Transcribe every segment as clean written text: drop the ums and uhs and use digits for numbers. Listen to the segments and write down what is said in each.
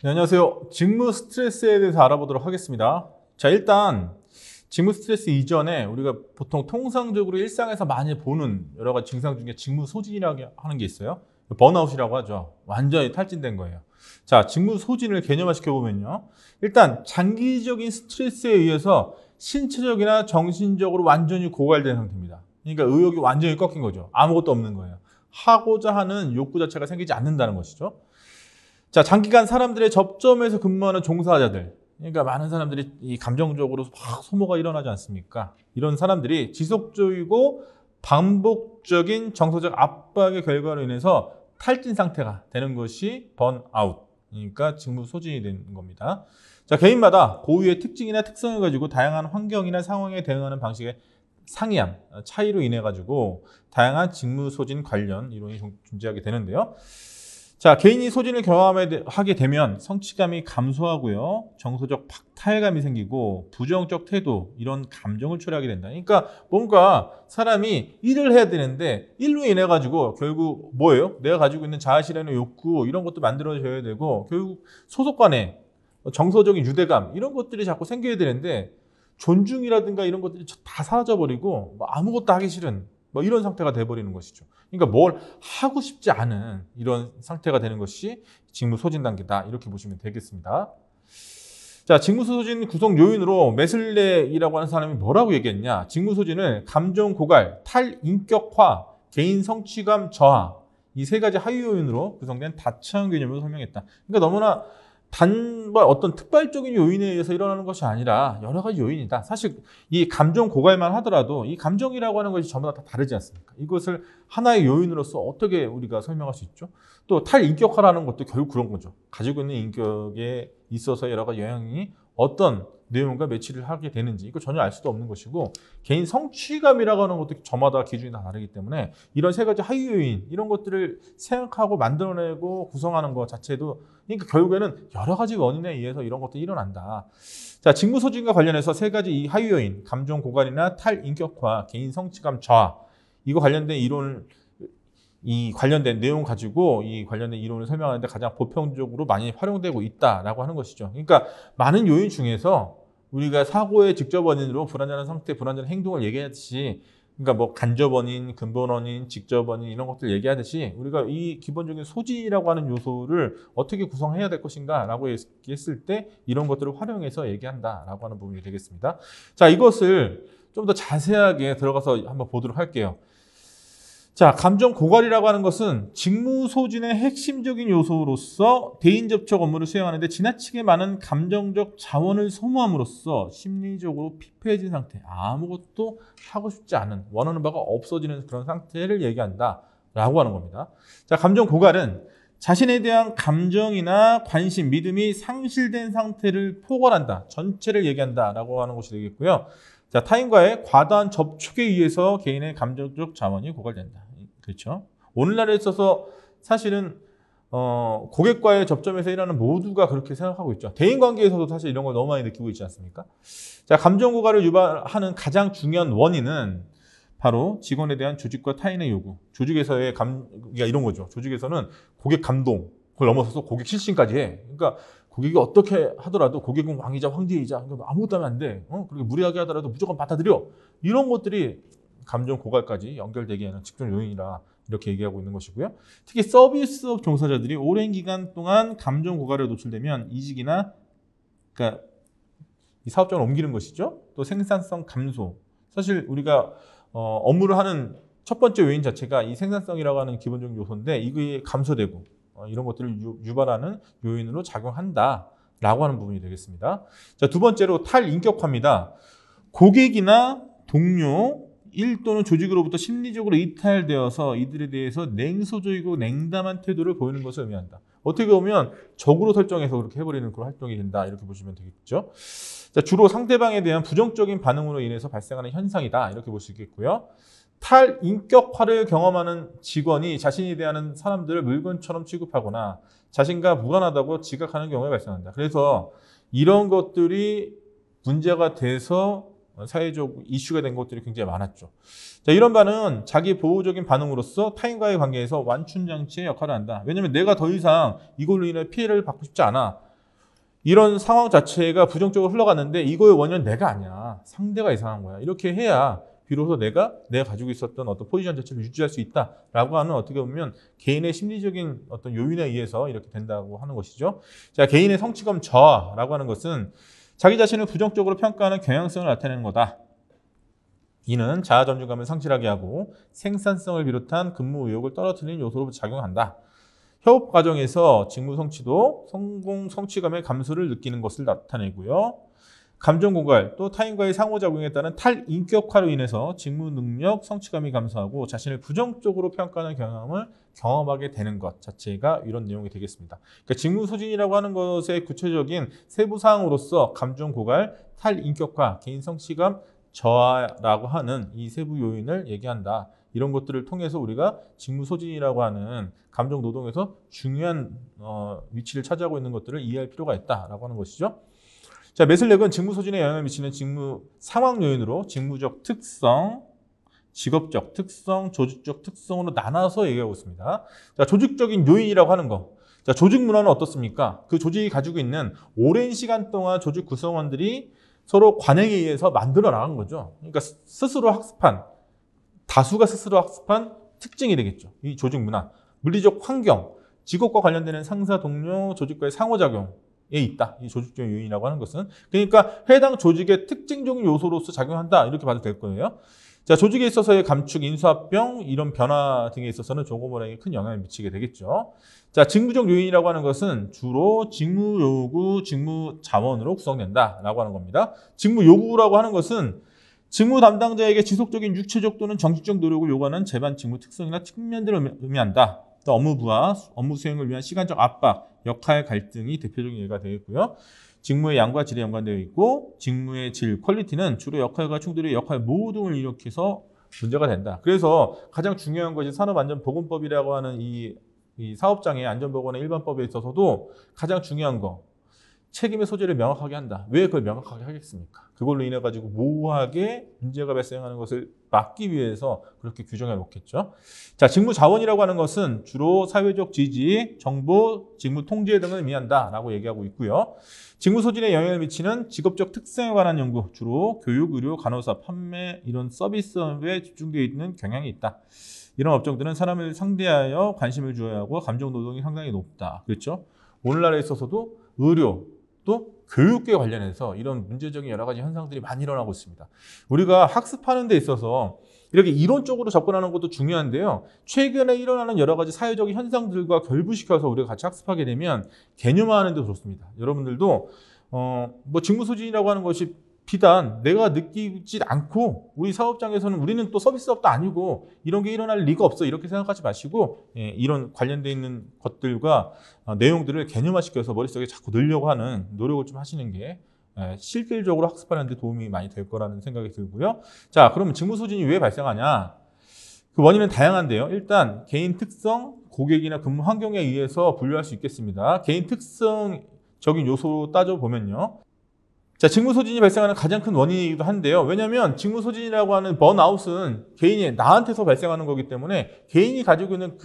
네, 안녕하세요. 직무 스트레스에 대해서 알아보도록 하겠습니다. 자, 일단 직무 스트레스 이전에 우리가 보통 통상적으로 일상에서 많이 보는 여러 가지 증상 중에 직무 소진이라고 하는 게 있어요. 번아웃이라고 하죠. 완전히 탈진된 거예요. 자, 직무 소진을 개념화 시켜보면요. 일단 장기적인 스트레스에 의해서 신체적이나 정신적으로 완전히 고갈된 상태입니다. 그러니까 의욕이 완전히 꺾인 거죠. 아무것도 없는 거예요. 하고자 하는 욕구 자체가 생기지 않는다는 것이죠. 자, 장기간 사람들의 접점에서 근무하는 종사자들, 그러니까 많은 사람들이 이 감정적으로 막 소모가 일어나지 않습니까? 이런 사람들이 지속적이고 반복적인 정서적 압박의 결과로 인해서 탈진 상태가 되는 것이 번아웃, 그러니까 직무 소진이 되는 겁니다. 자, 개인마다 고유의 특징이나 특성을 가지고 다양한 환경이나 상황에 대응하는 방식의 상이함, 차이로 인해 가지고 다양한 직무 소진 관련 이론이 존재하게 되는데요. 자, 개인이 소진을 경험하게 되면 성취감이 감소하고요. 정서적 박탈감이 생기고 부정적 태도, 이런 감정을 초래하게 된다. 그러니까 뭔가 사람이 일을 해야 되는데 일로 인해 가지고 결국 뭐예요? 내가 가지고 있는 자아실현의 욕구, 이런 것도 만들어져야 되고, 결국 소속 간에 정서적인 유대감, 이런 것들이 자꾸 생겨야 되는데 존중이라든가 이런 것들이 다 사라져버리고 아무것도 하기 싫은 이런 상태가 돼버리는 것이죠. 그러니까 뭘 하고 싶지 않은 이런 상태가 되는 것이 직무 소진 단계다, 이렇게 보시면 되겠습니다. 자, 직무 소진 구성 요인으로 메슬레이라고 하는 사람이 뭐라고 얘기했냐? 직무 소진을 감정 고갈, 탈인격화, 개인 성취감 저하, 이 세 가지 하위 요인으로 구성된 다차원 개념으로 설명했다. 그러니까 너무나 어떤 특발적인 요인에 의해서 일어나는 것이 아니라 여러 가지 요인이다. 사실 이 감정 고갈만 하더라도 이 감정이라고 하는 것이 전부 다 다르지 않습니까? 이것을 하나의 요인으로서 어떻게 우리가 설명할 수 있죠? 또 탈인격화라는 것도 결국 그런 거죠. 가지고 있는 인격에 있어서 여러 가지 영향이 어떤 내용과 매치를 하게 되는지 이거 전혀 알 수도 없는 것이고, 개인 성취감이라고 하는 것도 저마다 기준이 다 다르기 때문에 이런 세 가지 하위 요인, 이런 것들을 생각하고 만들어내고 구성하는 것 자체도, 그러니까 결국에는 여러 가지 원인에 의해서 이런 것들이 일어난다. 자, 직무 소진과 관련해서 세 가지 이 하위 요인, 감정 고갈이나 탈인격화, 개인 성취감 저하, 이거 관련된 이론을, 이 관련된 내용 가지고 이 관련된 이론을 설명하는데 가장 보편적으로 많이 활용되고 있다라고 하는 것이죠. 그러니까 많은 요인 중에서 우리가 사고의 직접 원인으로 불안전한 상태, 불안전한 행동을 얘기하듯이, 그러니까 뭐 간접 원인, 근본 원인, 직접 원인, 이런 것들 얘기하듯이 우리가 이 기본적인 소진이라고 하는 요소를 어떻게 구성해야 될 것인가라고 얘기했을 때 이런 것들을 활용해서 얘기한다라고 하는 부분이 되겠습니다. 자, 이것을 좀 더 자세하게 들어가서 한번 보도록 할게요. 자, 감정 고갈이라고 하는 것은 직무 소진의 핵심적인 요소로서 대인 접촉 업무를 수행하는데 지나치게 많은 감정적 자원을 소모함으로써 심리적으로 피폐해진 상태, 아무것도 하고 싶지 않은, 원하는 바가 없어지는 그런 상태를 얘기한다라고 하는 겁니다. 자, 감정 고갈은 자신에 대한 감정이나 관심, 믿음이 상실된 상태를 포괄한다, 전체를 얘기한다라고 하는 것이 되겠고요. 자, 타인과의 과다한 접촉에 의해서 개인의 감정적 자원이 고갈된다. 그렇죠? 오늘날에 있어서 사실은 고객과의 접점에서 일하는 모두가 그렇게 생각하고 있죠. 대인관계에서도 사실 이런 걸 너무 많이 느끼고 있지 않습니까? 자, 감정 고갈을 유발하는 가장 중요한 원인은 바로 직원에 대한 조직과 타인의 요구. 조직에서의 그러니까 이런 거죠. 조직에서는 고객 감동, 그걸 넘어서서 고객 실신까지 해. 그러니까 고객이 어떻게 하더라도 고객은 왕이자 황제이자 아무것도 하면 안 돼. 그렇게 무리하게 하더라도 무조건 받아들여. 이런 것들이 감정 고갈까지 연결되게 하는 직접 요인이라 이렇게 얘기하고 있는 것이고요. 특히 서비스업 종사자들이 오랜 기간 동안 감정 고갈에 노출되면 이직이나, 그러니까 이 사업장을 옮기는 것이죠. 또 생산성 감소. 사실 우리가 업무를 하는 첫 번째 요인 자체가 이 생산성이라고 하는 기본적인 요소인데 이게 감소되고 이런 것들을 유발하는 요인으로 작용한다라고 하는 부분이 되겠습니다. 자, 두 번째로 탈인격화입니다. 고객이나 동료, 일 또는 조직으로부터 심리적으로 이탈되어서 이들에 대해서 냉소적이고 냉담한 태도를 보이는 것을 의미한다. 어떻게 보면 적으로 설정해서 그렇게 해버리는 그런 활동이 된다, 이렇게 보시면 되겠죠. 자, 주로 상대방에 대한 부정적인 반응으로 인해서 발생하는 현상이다, 이렇게 볼 수 있겠고요. 탈인격화를 경험하는 직원이 자신이 대하는 사람들을 물건처럼 취급하거나 자신과 무관하다고 지각하는 경우가 발생한다. 그래서 이런 것들이 문제가 돼서 사회적 이슈가 된 것들이 굉장히 많았죠. 자, 이런 반응은 자기 보호적인 반응으로서 타인과의 관계에서 완충장치의 역할을 한다. 왜냐하면 내가 더 이상 이걸로 인해 피해를 받고 싶지 않아. 이런 상황 자체가 부정적으로 흘러갔는데 이거의 원인은 내가 아니야. 상대가 이상한 거야. 이렇게 해야 비로소 내가 가지고 있었던 어떤 포지션 자체를 유지할 수 있다라고 하는 어떻게 보면 개인의 심리적인 어떤 요인에 의해서 이렇게 된다고 하는 것이죠. 자, 개인의 성취감 저하라고 하는 것은 자기 자신을 부정적으로 평가하는 경향성을 나타내는 거다. 이는 자아 존중감을 상실하게 하고 생산성을 비롯한 근무 의욕을 떨어뜨리는 요소로 작용한다. 협업 과정에서 직무 성취도 성공 성취감의 감소를 느끼는 것을 나타내고요. 감정 고갈 또 타인과의 상호작용에 따른 탈인격화로 인해서 직무 능력 성취감이 감소하고 자신을 부정적으로 평가하는 경험을 경험하게 되는 것 자체가 이런 내용이 되겠습니다. 그러니까 직무 소진이라고 하는 것의 구체적인 세부 사항으로서 감정 고갈, 탈인격화, 개인 성취감 저하라고 하는 이 세부 요인을 얘기한다. 이런 것들을 통해서 우리가 직무 소진이라고 하는 감정 노동에서 중요한 위치를 차지하고 있는 것들을 이해할 필요가 있다라고 하는 것이죠. 자, 매슬렉은 직무 소진에 영향을 미치는 직무 상황 요인으로 직무적 특성, 직업적 특성, 조직적 특성으로 나눠서 얘기하고 있습니다. 자, 조직적인 요인이라고 하는 거. 자, 조직 문화는 어떻습니까? 그 조직이 가지고 있는 오랜 시간 동안 조직 구성원들이 서로 관행에 의해서 만들어 나간 거죠. 그러니까 스스로 학습한, 다수가 스스로 학습한 특징이 되겠죠. 이 조직 문화. 물리적 환경, 직업과 관련되는 상사, 동료, 조직과의 상호작용에 있다. 이 조직적 요인이라고 하는 것은. 그러니까 해당 조직의 특징적인 요소로서 작용한다. 이렇게 봐도 될 거예요. 자, 조직에 있어서의 감축, 인수합병, 이런 변화 등에 있어서는 조고모락에 큰 영향을 미치게 되겠죠. 자, 직무적 요인이라고 하는 것은 주로 직무 요구, 직무 자원으로 구성된다라고 하는 겁니다. 직무 요구라고 하는 것은 직무 담당자에게 지속적인 육체적 또는 정신적 노력을 요구하는 재반 직무 특성이나 측면들을 의미한다. 또 업무 부하, 업무 수행을 위한 시간적 압박, 역할 갈등이 대표적인 예가 되겠고요. 직무의 양과 질에 연관되어 있고 직무의 질, 퀄리티는 주로 역할과 충돌의 역할 모등을 일으켜서 문제가 된다. 그래서 가장 중요한 것이 산업안전보건법이라고 하는 이 사업장의 안전보건의 일반법에 있어서도 가장 중요한 거, 책임의 소재를 명확하게 한다. 왜 그걸 명확하게 하겠습니까? 그걸로 인해 가지고 모호하게 문제가 발생하는 것을 막기 위해서 그렇게 규정해 놓겠죠. 자, 직무 자원이라고 하는 것은 주로 사회적 지지, 정보, 직무 통제 등을 의미한다라고 얘기하고 있고요. 직무 소진에 영향을 미치는 직업적 특성에 관한 연구, 주로 교육, 의료, 간호사, 판매 이런 서비스업에 집중되어 있는 경향이 있다. 이런 업종들은 사람을 상대하여 관심을 주어야 하고 감정 노동이 상당히 높다. 그렇죠? 오늘날에 있어서도 의료, 또 교육계 관련해서 이런 문제적인 여러 가지 현상들이 많이 일어나고 있습니다. 우리가 학습하는 데 있어서 이렇게 이론적으로 접근하는 것도 중요한데요. 최근에 일어나는 여러 가지 사회적인 현상들과 결부시켜서 우리가 같이 학습하게 되면 개념화하는 데 좋습니다. 여러분들도 뭐 직무소진이라고 하는 것이 비단 내가 느끼지 않고 우리 사업장에서는 우리는 또 서비스업도 아니고 이런 게 일어날 리가 없어 이렇게 생각하지 마시고 이런 관련돼 있는 것들과 내용들을 개념화시켜서 머릿속에 자꾸 넣으려고 하는 노력을 좀 하시는 게 실질적으로 학습하는 데 도움이 많이 될 거라는 생각이 들고요. 자, 그러면 직무소진이 왜 발생하냐? 그 원인은 다양한데요. 일단 개인 특성, 고객이나 근무 환경에 의해서 분류할 수 있겠습니다. 개인 특성적인 요소로 따져보면요. 자, 직무소진이 발생하는 가장 큰 원인이기도 한데요. 왜냐하면 직무소진이라고 하는 번아웃은 개인이 나한테서 발생하는 거기 때문에 개인이 가지고 있는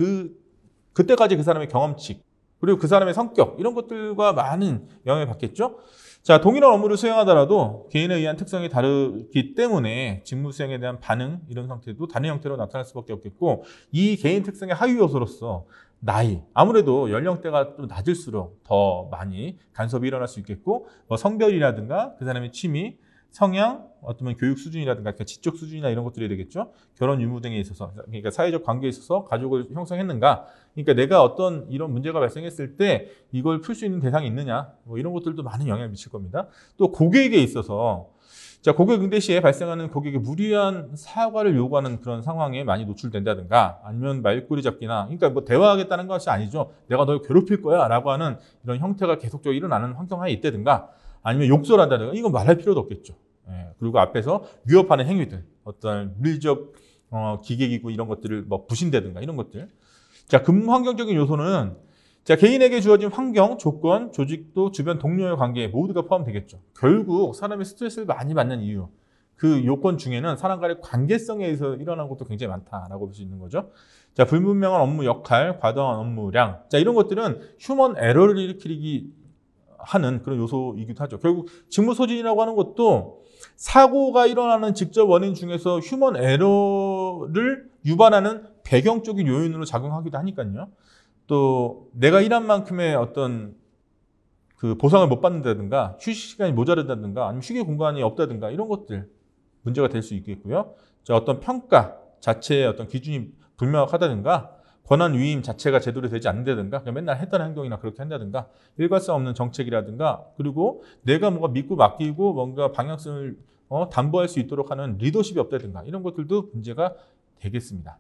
그때까지 그 사람의 경험치 그리고 그 사람의 성격 이런 것들과 많은 영향을 받겠죠. 자, 동일한 업무를 수행하더라도 개인에 의한 특성이 다르기 때문에 직무 수행에 대한 반응 이런 상태도 다른 형태로 나타날 수밖에 없겠고 이 개인 특성의 하위 요소로서 나이, 아무래도 연령대가 좀 낮을수록 더 많이 간섭이 일어날 수 있겠고 뭐 성별이라든가 그 사람의 취미, 성향, 어떤 교육 수준이라든가 그러니까 지적 수준이나 이런 것들이 되겠죠. 결혼 유무 등에 있어서 그러니까 사회적 관계에 있어서 가족을 형성했는가 그러니까 내가 어떤 이런 문제가 발생했을 때 이걸 풀 수 있는 대상이 있느냐 뭐 이런 것들도 많은 영향을 미칠 겁니다. 또 고객에 있어서 자, 고객 응대 시에 발생하는 고객의 무리한 사과를 요구하는 그런 상황에 많이 노출된다든가 아니면 말꼬리 잡기나 그러니까 뭐 대화하겠다는 것이 아니죠. 내가 널 괴롭힐 거야 라고 하는 이런 형태가 계속적으로 일어나는 환경하에 있다든가 아니면 욕설 한다든가 이건 말할 필요도 없겠죠. 그리고 앞에서 위협하는 행위들 어떤 물리적 기계기구 이런 것들을 뭐 부신다든가 이런 것들. 자, 근무 환경적인 요소는 자, 개인에게 주어진 환경, 조건, 조직도 주변 동료의 관계 모두가 포함되겠죠. 결국 사람이 스트레스를 많이 받는 이유, 그 요건 중에는 사람 간의 관계성에 의해서 일어나는 것도 굉장히 많다라고 볼 수 있는 거죠. 자, 불분명한 업무 역할, 과도한 업무량. 자, 이런 것들은 휴먼 에러를 일으키기 하는 그런 요소이기도 하죠. 결국 직무 소진이라고 하는 것도 사고가 일어나는 직접 원인 중에서 휴먼 에러를 유발하는 배경적인 요인으로 작용하기도 하니까요. 또 내가 일한 만큼의 어떤 그 보상을 못 받는다든가 휴식 시간이 모자르다든가 아니면 휴게 공간이 없다든가 이런 것들 문제가 될 수 있겠고요. 자, 어떤 평가 자체의 어떤 기준이 불명확하다든가 권한 위임 자체가 제대로 되지 않는다든가 그냥 맨날 했던 행동이나 그렇게 한다든가 일관성 없는 정책이라든가 그리고 내가 뭔가 믿고 맡기고 뭔가 방향성을 담보할 수 있도록 하는 리더십이 없다든가 이런 것들도 문제가 되겠습니다.